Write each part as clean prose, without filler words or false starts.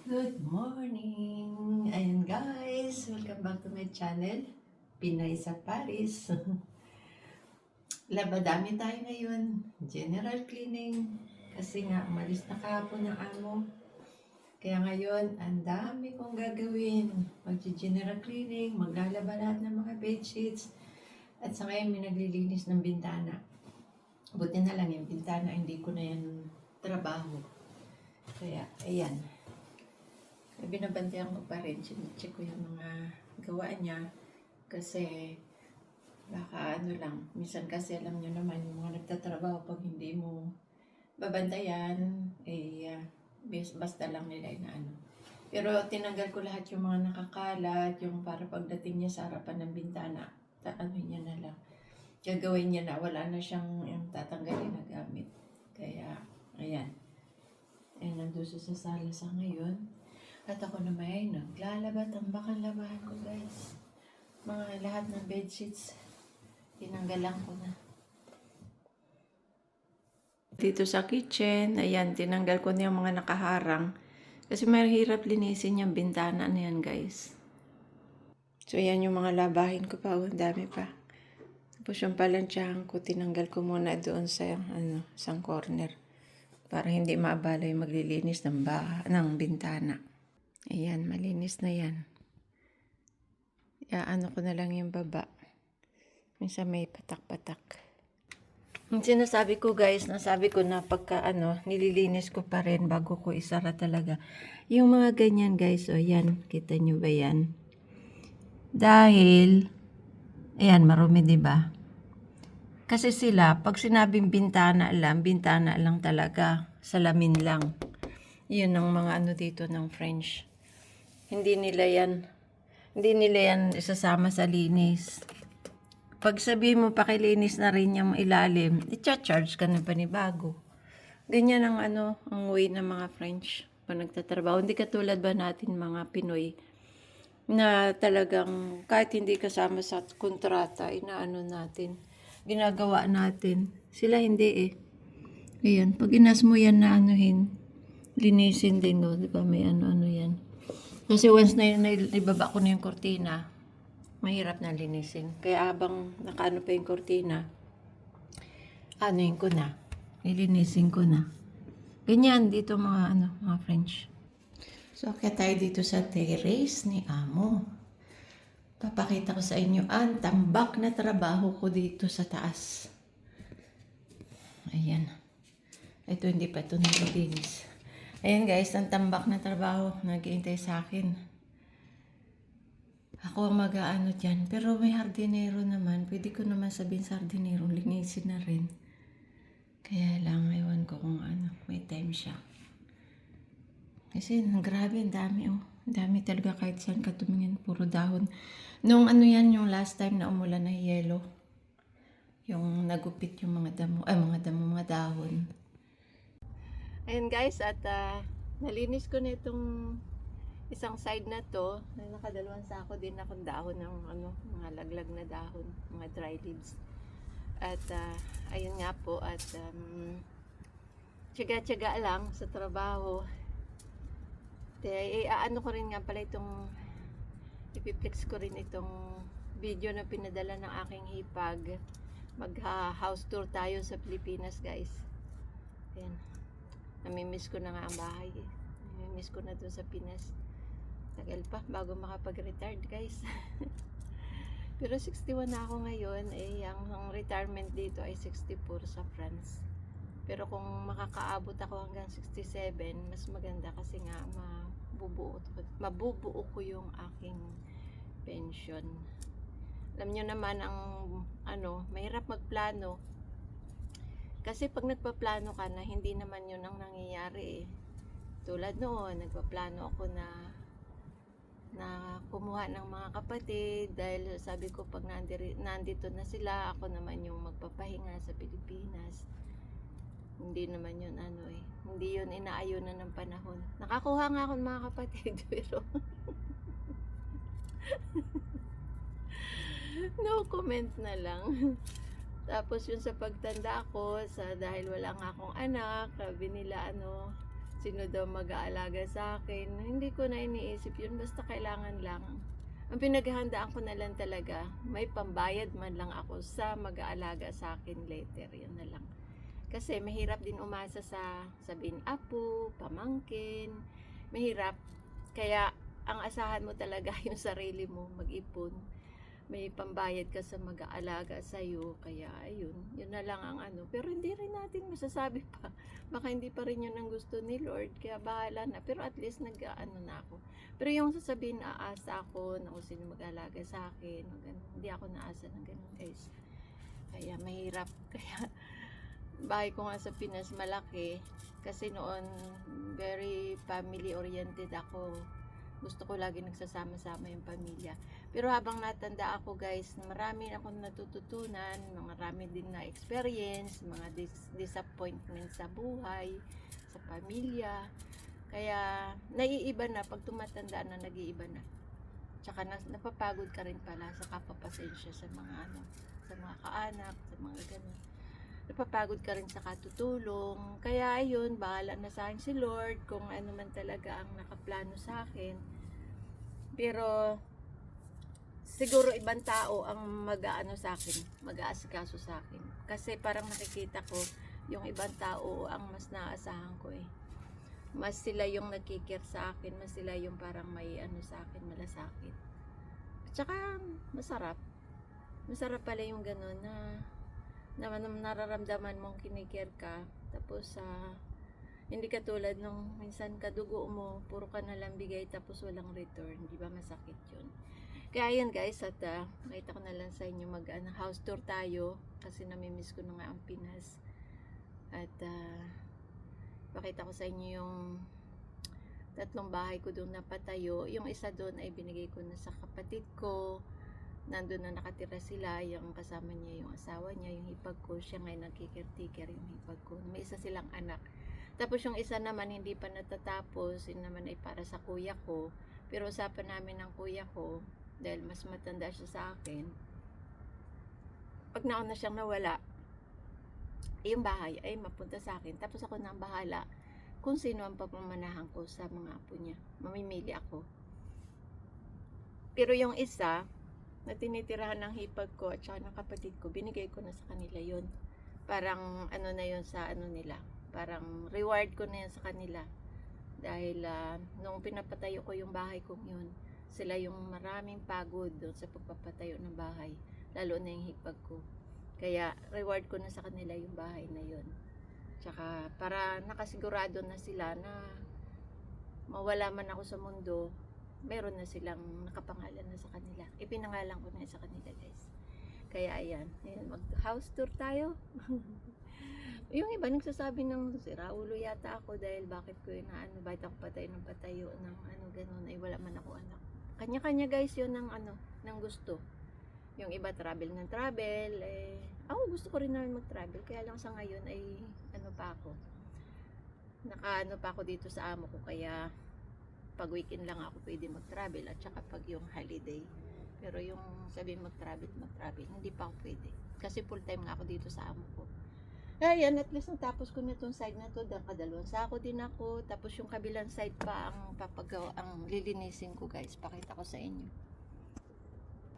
Good morning! Ayan guys, welcome back to my channel, Pinay sa Paris. Labadami tayo ngayon, general cleaning, kasi nga umalis na kahapon ng amo. Kaya ngayon, ang dami kong gagawin. Mag-general cleaning, maglalaba lahat ng mga bedsheets, at sa ngayon may naglilinis ng bintana. Buti na lang yung bintana, hindi ko na yan trabaho. Kaya, ayan. Binabantayan ko pa rin, check ko yung mga gawa niya kasi baka ano lang, minsan kasi alam nyo naman yung mga nagtatrabaho pag hindi mo babantayan, basta lang nila inaano. Pero tinanggal ko lahat yung mga nakakalat, yung para pagdating niya sa harapan ng bintana, ano niya na lang, gagawin niya na, wala na siyang yung tatanggalin na gamit. Kaya, ayan. Nandun sa sala sa ngayon. At ako naman ay naglalaba, tambakan-labahan ko guys. Mga lahat ng bedsheets, tinanggalan ko na. Dito sa kitchen, ayan, tinanggal ko na yung mga nakaharang. Kasi mahirap linisin yung bintana na yan guys. So ayan yung mga labahin ko pa, oh, dami pa. Tapos yung palansyahan ko, tinanggal ko muna doon sa isang corner. Para hindi maabala yung maglilinis ng bintana. Ayan, malinis na yan. Ano ko na lang yung baba. Minsan may patak-patak. Yung sinasabi ko guys, nasabi ko na pagka nililinis ko pa rin bago ko isara talaga. Yung mga ganyan guys, o yan, kita nyo ba yan? Dahil, ayan, marumi diba? Kasi sila, pag sinabing bintana lang talaga. Salamin lang. Yun ang mga dito ng French. Hindi nila yan isasama sa linis. Pag sabihin mo pakilinis na rin yung ilalim, i-charge ka ng panibago. Ganyan ang ang way ng mga French pag nagtatrabaho. Hindi katulad ba natin mga Pinoy na talagang kahit hindi kasama sa kontrata, natin, ginagawa natin. Sila hindi eh. Ayan, pag inas mo yan na linisin din, no? Diba may ano yan. Kasi once na ibaba ko na yung kortina, mahirap na linisin. Kaya habang nakaano pa yung kortina, ko na, nilinisin ko na. Ganyan dito mga French. So, kaya tayo dito sa terrace ni Amo. Papakita ko sa inyo ang tambak na trabaho ko dito sa taas. Ayan. Ito hindi pa ito nililinis. Ayan guys, ang tambak na trabaho, nag-iintay sa akin. Ako ang mag-aano dyan, pero may hardinero naman. Pwede ko naman sabihin sa hardinero, linisin na rin. Kaya lang, ewan ko kung may time siya. Kasi grabe, ang dami oh. Ang dami talaga kahit saan ka tumingin, puro dahon. Nung yung last time na umulan na yellow. Yung nagupit yung mga dahon. Ayan guys, at nalinis ko na itong isang side na to. Nakadalawang sako din akong dahon ng mga laglag na dahon, mga dry leaves. At ayun nga po, at tiyaga-tiyaga lang sa trabaho. Ano ko rin nga pala itong ipiplex ko rin itong video na pinadala ng aking hipag. Mag-house tour tayo sa Pilipinas guys. Ayan. Namimiss ko na nga ang bahay eh. Namimiss ko na doon sa Pinas. Tagal pa bago makapag-retired guys. Pero 61 na ako ngayon. Ang retirement dito ay 64 sa France. Pero kung makakaabot ako hanggang 67, mas maganda kasi nga mabubuo ko yung aking pension. Alam nyo naman mahirap magplano. Kasi pag nagpaplano ka na, hindi naman yun ang nangyayari eh. Tulad noon, nagpaplano ako na kumuha ng mga kapatid dahil sabi ko pag nandito na sila, ako naman yung magpapahinga sa Pilipinas. Hindi naman yun hindi yun inaayunan ng panahon. Nakakuha nga ako ng mga kapatid pero no comment na lang. Tapos yun sa pagtanda ko, dahil wala nga akong anak, sabi nila sino daw mag-aalaga sa akin. Hindi ko na iniisip yun, basta kailangan lang. Ang pinaghahandaan ko na lang talaga, may pambayad man lang ako sa mag-aalaga sa akin later, yun na lang. Kasi mahirap din umasa sa sabihin apo, pamangkin, mahirap. Kaya ang asahan mo talaga yung sarili mo, mag-ipon. May pambayad ka sa mag-aalaga sa'yo, kaya ayun, yun na lang ang ano. Pero hindi rin natin masasabi pa, baka hindi pa rin yun ang gusto ni Lord, kaya bahala na. Pero at least nag-ano na ako. Pero yung sasabihin na aasa ako na kung sino mag-aalaga sa akin, hindi ako naasa ng ganun guys. Kaya mahirap, kaya bahay ko nga sa Pinas malaki, kasi noon very family oriented ako. Gusto ko lagi nagsasama-sama yung pamilya. Pero habang natanda ako guys, marami akong natututunan, marami din na experience, mga disappointment sa buhay, sa pamilya. Kaya naiiba na, pag tumatanda na, nag-iiba na. Tsaka napapagod ka rin pala sa kapapasensya sa mga ano, sa mga kaanak, sa mga ganun. Napapagod ka rin sa katutulong. Kaya ayun, bahala na sa akin si Lord kung ano man talaga ang nakaplano sa akin. Pero siguro ibang tao ang mag-aano sa akin, mag-aasikaso sa akin. Kasi parang nakikita ko yung ibang tao ang mas naaasahan ko eh. Mas sila yung nagkikir sa akin, mas sila yung parang may ano sa akin, malasakit. At saka masarap. Masarap pala yung gano'n na nararamdaman mong kinikir ka. Tapos hindi katulad nung minsan kadugo mo, puro ka nalang bigay tapos walang return. Di ba masakit yun? Kaya yun guys, at makita ko na lang sa inyo house tour tayo. Kasi namimiss ko na nga ang Pinas. At pakita ko sa inyo yung 3 bahay ko doon napatayo. Yung isa doon ay binigay ko na sa kapatid ko. Nandun na nakatira sila, yung kasama niya, yung asawa niya, yung hipag ko. Siya ngayon nagkikirtiker yung hipag ko. May isa silang anak. Tapos yung isa naman hindi pa natatapos, yun naman ay para sa kuya ko. Pero usapan namin ng kuya ko, dahil mas matanda siya sa akin, pag nauna siyang nawala, yung bahay ay mapunta sa akin. Tapos ako na ang bahala kung sino ang pagmamanahan ko sa mga apo niya. Mamimili ako. Pero yung isa, na tinitirahan ng hipag ko at saka ng kapatid ko, binigay ko na sa kanila yon. Parang ano na yon sa ano nila. Parang reward ko na yan sa kanila. Dahil nung pinapatayo ko yung bahay kong yun, sila yung maraming pagod doon sa pagpapatayo ng bahay. Lalo na yung hipag ko. Kaya reward ko na sa kanila yung bahay na yun. Tsaka para nakasigurado na sila na mawala man ako sa mundo, meron na silang nakapangalan na sa kanila. Ipinangalan ko na sa kanila guys. Kaya ayan, mag house tour tayo. Yung iba nagsasabi ng siraulo yata ako dahil bakit ko yun na ano, bakit ako patayo ng ano ganun, ay wala man ako anak. Kanya-kanya guys yun ng ano, ng gusto. Yung iba travel ng travel, ako gusto ko rin naman mag-travel, kaya lang sa ngayon ay ano pa ako, naka-ano pa ako dito sa amo ko, kaya pag weekend lang ako pwede mag-travel at saka pag yung holiday. Pero yung sabihin mag-travel, hindi pa ako pwede. Kasi full time nga ako dito sa amo ko. Ayan, at least natapos ko na itong side na to. Kadalawang sako din ako. Tapos yung kabilang side pa ang papagawa, ang lilinisin ko guys. Pakita ko sa inyo.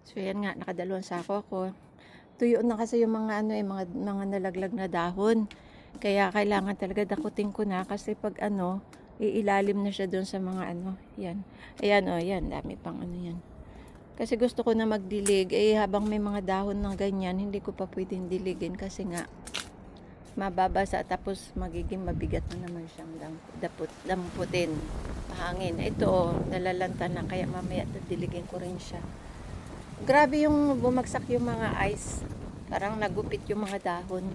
So yan nga, nakadalawang sako ako. Tuyo na kasi yung mga ano mga nalaglag na dahon. Kaya kailangan talaga dakutin ko na kasi pag ano, iilalim na siya doon sa mga ano, yan. Ayan yan, dami pang ano yan. Kasi gusto ko na magdilig, habang may mga dahon ng ganyan, hindi ko pa pwedeng diligin kasi nga mababasa tapos magiging mabigat na naman siyang damputin, mahangin. Ito nalalanta na, kaya mamaya diligin ko rin siya. Grabe yung bumagsak yung mga ice, parang nagupit yung mga dahon.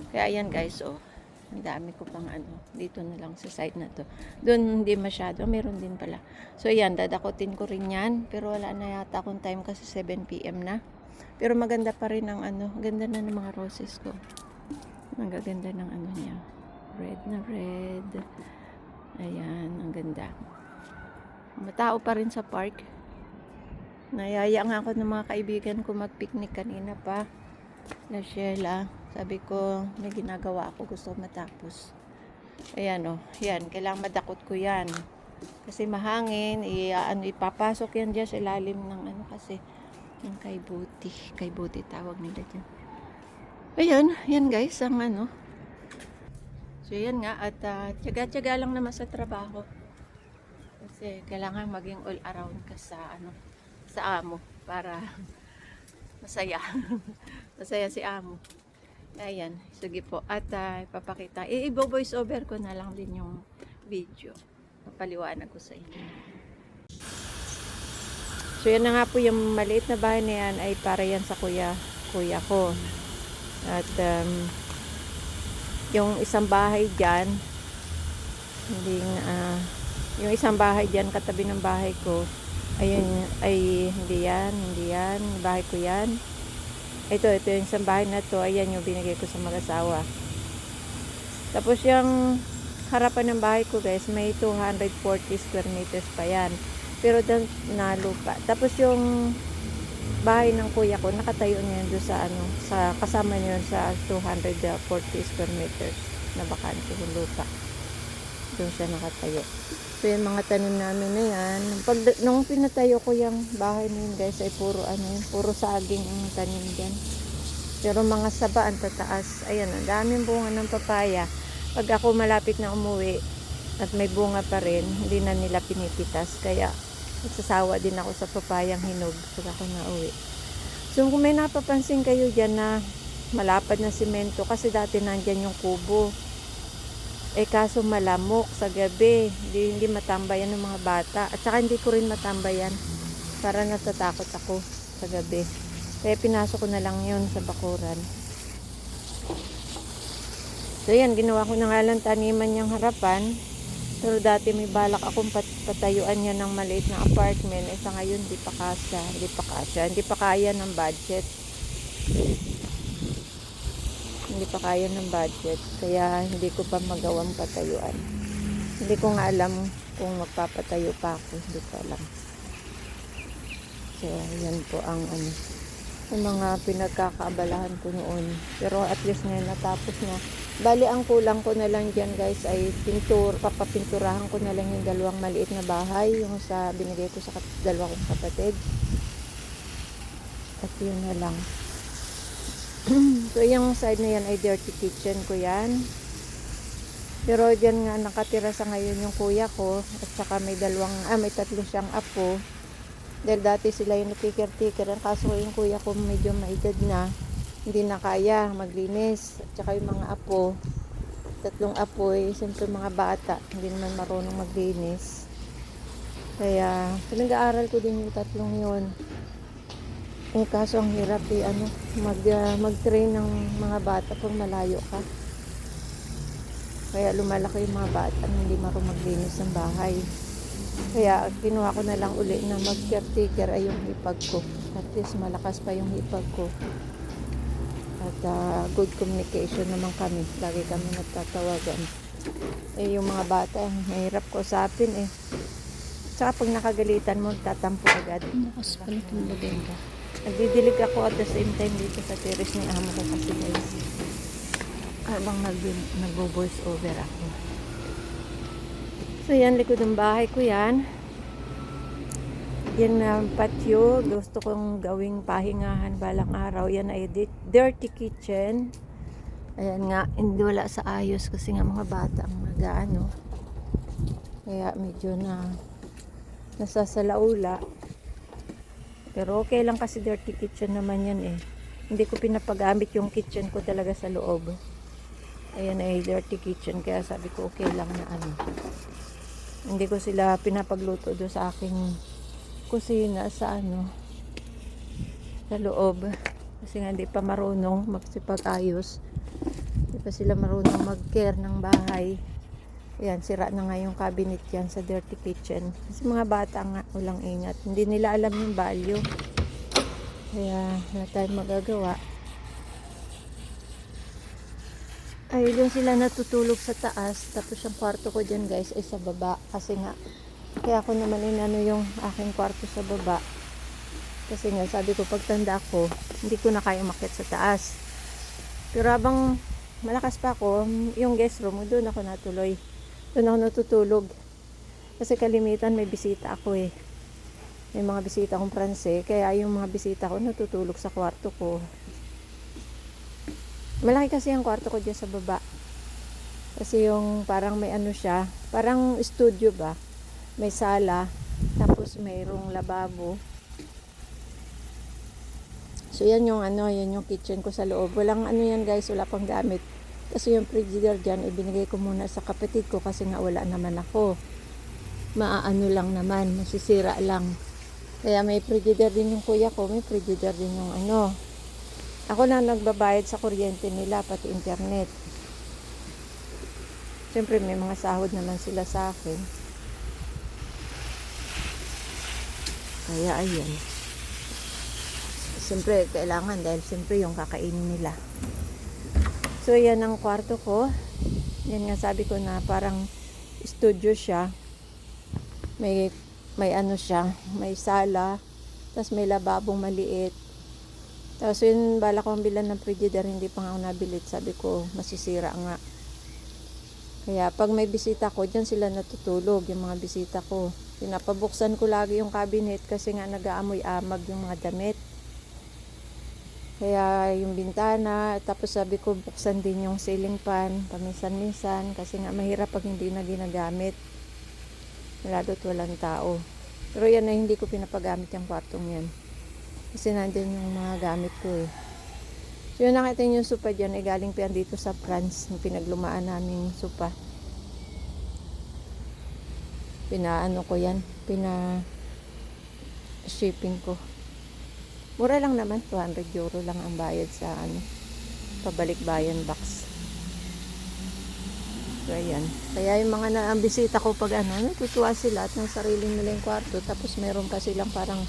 Kaya ayan guys, ang dami ko pang ano, dito na lang sa side na to. Doon hindi masyado, meron din pala. So yan, dadakutin ko rin yan, pero wala na yata akong time kasi 7 PM na. Pero maganda pa rin ang ano, ganda na ng mga roses ko. Ang gaganda ng ano niya, red na red. Ayan, ang ganda. Matao pa rin sa park. Nayaya nga ako ng mga kaibigan ko mag-picnic kanina pa na Sheila. Sabi ko, may ginagawa ako, gusto matapos. Ayan o, yan, kailangan madakot ko yan. Kasi mahangin, ipapasok yan dyan sa ilalim ng ano kasi, yung kay buti tawag nila dyan. Ayan, yan guys, ang ano. So yan nga, at tiyaga-tiyaga lang naman sa trabaho. Kasi kailangan maging all around ka sa ano, sa amo para masaya. Masaya si amo. Ayan, sige po. At ipapakita. I-voice over ko na lang din yung video. Papaliwanag ko sa inyo. So yan na nga po, yung maliit na bahay na yan ay para yan sa kuya ko. At yung isang bahay dyan, yung isang bahay dyan katabi ng bahay ko, ayun, ay hindi yan, bahay ko yan. Ito yung isang bahay na to, ayan yung binigay ko sa mag-asawa. Tapos yung harapan ng bahay ko guys, may 240 square meters pa yan. Pero doon na lupa. Tapos yung bahay ng kuya ko, nakatayo niya doon sa ano, sa kasama niya sa 240 square meters na bakante yung lupa. Doon siya nakatayo. So yung mga tanim namin na yan, nung pinatayo ko yung bahay na yun guys, ay puro saging ang tanim dyan. Pero mga saba ang tataas. Ayan, ang daming bunga ng papaya. Pag ako malapit na umuwi at may bunga pa rin, hindi na nila pinipitas. Kaya nagsasawa din ako sa papayang hinog pag ako nauwi. So kung may napapansin kayo dyan na malapad na simento, kasi dati nandyan yung kubo. Kaso malamok sa gabi, hindi matambayan ng mga bata. At saka hindi ko rin matambayan para natatakot ako sa gabi. Kaya pinasok ko na lang yun sa bakuran. So yan, ginawa ko na nga lang taniman yung harapan. Pero dati may balak akong patayuan niya ng maliit na apartment. Sa ngayon, hindi pa kaya ng budget. Hindi pa kaya ng budget. Kaya hindi ko pa magawang patayuan. Hindi ko nga alam kung magpapatayo pa ako. Hindi ko alam. So, yan po ang yung mga pinagkakaabalahan ko noon. Pero at least ngayon natapos na. Bali, ang kulang ko na lang dyan guys ay papapinturahan ko na lang yung dalawang maliit na bahay. Yung sa binigay ko sa dalawang kapatid. At yun na lang. So yung side na yan ay dirty kitchen ko yan. Pero dyan nga nakatira sa ngayon yung kuya ko. At saka may tatlo siyang apo. Dahil dati sila yung nakikirtiker. Kaso yung kuya ko medyo maedad na. Hindi na kaya maglinis. At saka yung mga apo. Tatlong apo siyempre mga bata. Hindi naman marunong maglinis. Kaya pinag-aaral ko din yung tatlong yun. Kaso ang hirap mag-train ng mga bata kung malayo ka. Kaya lumalaki yung mga bata na hindi marunong maglinis ng bahay. Kaya kinuha ko na lang uli na mag-caretaker ay yung hipag ko. At least malakas pa yung hipag ko. At good communication naman kami. Lagi kami nagtatawagan. Yung mga bata, mahirap ko usapin Saka pag nakagalitan mo, tatampo agad. Bukas pala itong bodega. Nagdidilig ako at the same time dito sa terrace ni amo ko kasi guys. Habang nagbo-voice over ako. So yan, likod ng bahay ko yan. Yan na patio. Gusto kong gawing pahingahan balang araw. Yan ay dirty kitchen. Ayan nga, hindi wala sa ayos kasi nga mga bata ang mag-ano. Kaya medyo nasasalaula. Pero okay lang kasi dirty kitchen naman yan Hindi ko pinapagamit yung kitchen ko talaga sa loob. Ayan ay dirty kitchen. Kaya sabi ko okay lang na Hindi ko sila pinapagluto do sa aking kusina sa sa loob. Kasi nga hindi pa marunong magsipag-ayos. Hindi pa sila marunong mag-care ng bahay. Ayan, sira na nga yung cabinet yan sa dirty kitchen. Kasi mga bata nga, walang ingat. Hindi nila alam yung value. Kaya, wala tayong magagawa. Ay, doon sila natutulog sa taas. Tapos yung kwarto ko dyan guys ay sa baba. Kasi nga, kaya ako naman yung aking kwarto sa baba. Kasi nga, sabi ko, pagtanda ko, hindi ko na kaya umakyat sa taas. Pero habang malakas pa ako, yung guest room, doon ako natuloy. Doon ako natutulog. Kasi kalimitan may bisita ako eh. May mga bisita akong Pranse, kaya yung mga bisita ko natutulog sa kwarto ko. Malaki kasi ang kwarto ko dyan sa baba. Kasi yung parang may ano siya, parang studio ba? May sala, tapos mayroong lababo. So yan yung ano, yan yung kitchen ko sa loob. Walang ano yan guys, wala pang gamit. Kasi yung frigidaire dyan, ibinigay ko muna sa kapatid ko kasi nga wala naman ako. Maaano lang naman, masisira lang. Kaya may frigidaire din yung kuya ko, may frigidaire din yung ano. Ako na nagbabayad sa kuryente nila, pati internet. Siyempre may mga sahod naman sila sa akin. Kaya ayan. Siyempre kailangan dahil siyempre yung kakainin nila. So yan ang kwarto ko. Yan nga sabi ko na parang studio siya. May ano siya, may sala, tapos may lababong maliit. Tapos yun, bala ko ang bilan ng frigidaire, hindi pa nga ako nabilit. Sabi ko, masisira nga. Kaya pag may bisita ko, dyan sila natutulog, yung mga bisita ko. Pinapabuksan ko lagi yung cabinet kasi nga nag-aamoy-amag yung mga damit. Kaya yung bintana, tapos sabi ko, buksan din yung ceiling fan, paminsan-minsan, kasi nga mahirap pag hindi na ginagamit. Lalo't walang tao. Pero yan na hindi ko pinapagamit yung kwartong yan. Kasi nandun yung mga gamit ko eh. So yun nakita nyo yung sopa dyan, eh galing pa yan dito sa France, yung pinaglumaan namin sopa. Pinaano ko yan, shipping ko. Mura lang naman, 200 euro lang ang bayad sa ano, pabalik bayan box. So ayan. Kaya yung mga bisita ko pag ano, natutuwa sila at ng sarili nila yung kwarto, tapos meron pa silang parang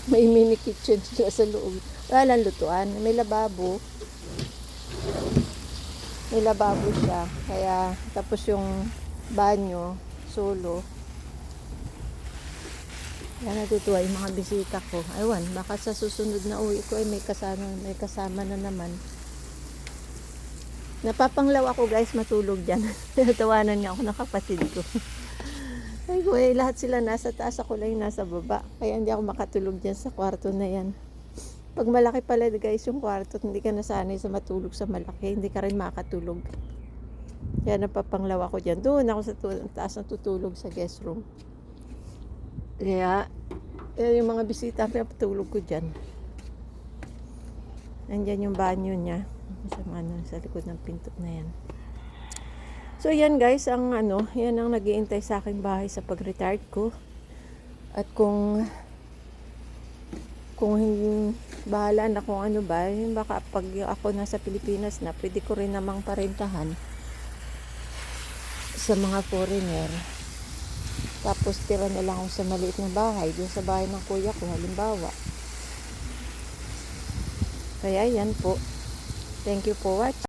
may mini kitchen sila sa loob. Wala lang lutuan. May lababo. May lababo siya. Kaya, tapos yung banyo, solo. Kaya natutuwa yung mga bisita ko. Aywan, baka sa susunod na uwi ko ay may kasama na naman. Napapanglaw ako guys, matulog dyan. Tawanan nga ako ng kapatid ko. Ay ko eh, lahat sila nasa taas, ako lang yung nasa baba. Kaya hindi ako makatulog dyan sa kwarto na yan. Pag malaki pala guys yung kwarto, hindi ka nasanay sa matulog sa malaki, hindi ka rin makatulog. Kaya napapanglaw ako dyan. Doon ako sa taas natutulog sa guest room. Kaya, yung mga bisita, napatulog ko dyan. Nandyan yung banyo niya. Sa likod ng pinto na yan. So yan guys, ang ano, yan ang nag-iintay sa aking bahay sa pag-retired ko. At kung bahala na kung ano ba, baka pag ako nasa Pilipinas na, pwede ko rin namang parentahan sa mga foreigner. Tapos tira na lang ako sa maliit na bahay, doon sa bahay ng kuya ko halimbawa. Kaya yan po. Thank you for watching.